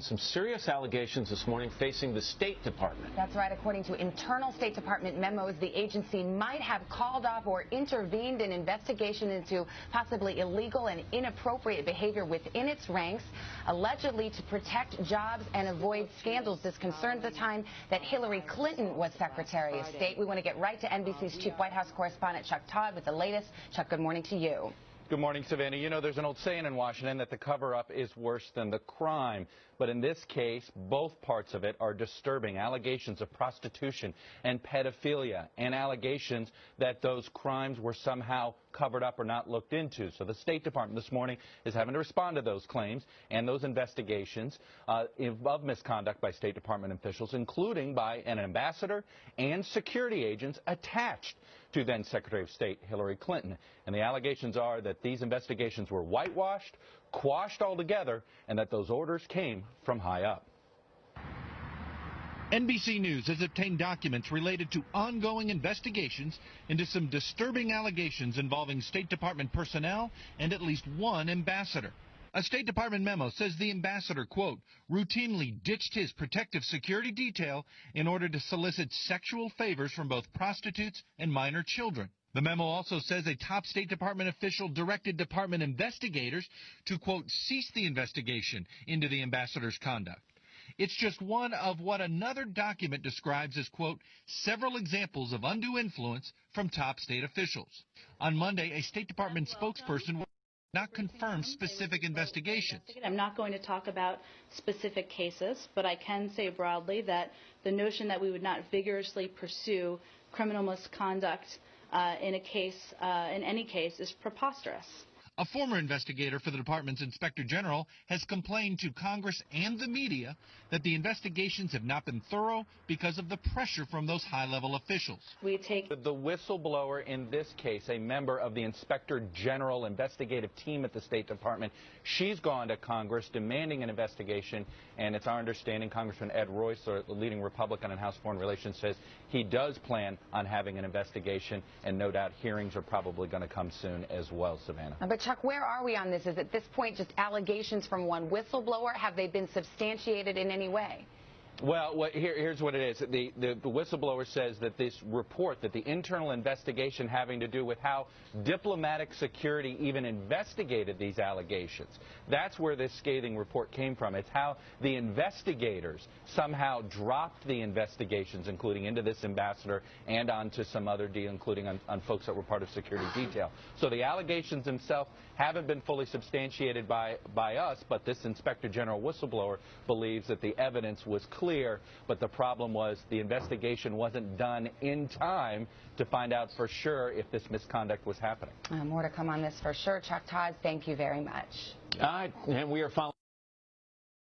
Some serious allegations this morning facing the State Department. That's right. According to internal State Department memos, the agency might have called off or intervened in investigation into possibly illegal and inappropriate behavior within its ranks, allegedly to protect jobs and avoid scandals. This concerned the time that Hillary Clinton was Secretary of State. We want to get right to NBC's Chief White House correspondent Chuck Todd with the latest. Chuck, good morning to you. Good morning, Savannah. You know, there's an old saying in Washington that the cover-up is worse than the crime. But in this case, both parts of it are disturbing. Allegations of prostitution and pedophilia, and allegations that those crimes were somehow covered up or not looked into. So the State Department this morning is having to respond to those claims and those investigations of misconduct by State Department officials, including by an ambassador and security agents attached to then Secretary of State Hillary Clinton. And the allegations are that these investigations were whitewashed, quashed altogether, and that those orders came from high up. NBC News has obtained documents related to ongoing investigations into some disturbing allegations involving State Department personnel and at least one ambassador. A State Department memo says the ambassador, quote, routinely ditched his protective security detail in order to solicit sexual favors from both prostitutes and minor children. The memo also says a top State Department official directed department investigators to, quote, cease the investigation into the ambassador's conduct. It's just one of what another document describes as, quote, several examples of undue influence from top state officials. On Monday, a State Department spokesperson will not confirm specific investigations. I'm not going to talk about specific cases, but I can say broadly that the notion that we would not vigorously pursue criminal misconduct in any case is preposterous. A former investigator for the department's inspector general has complained to Congress and the media that the investigations have not been thorough because of the pressure from those high-level officials. The whistleblower in this case, a member of the inspector general investigative team at the State Department, she's gone to Congress demanding an investigation, and it's our understanding Congressman Ed Royce, the leading Republican in House Foreign Relations, says he does plan on having an investigation, and no doubt hearings are probably going to come soon as well, Savannah. But Chuck, where are we on this? Is at this point just allegations from one whistleblower? Have they been substantiated in any way? Well, here's what it is. The whistleblower says that this report, that the internal investigation having to do with how diplomatic security even investigated these allegations, that's where this scathing report came from. It's how the investigators somehow dropped the investigations, including into this ambassador and onto some other deal, including on folks that were part of security detail. So the allegations themselves haven't been fully substantiated by us, but this Inspector General whistleblower believes that the evidence was clear, but the problem was the investigation wasn't done in time to find out for sure if this misconduct was happening. More to come on this for sure. Chuck Todd, thank you very much. All right, and we are following.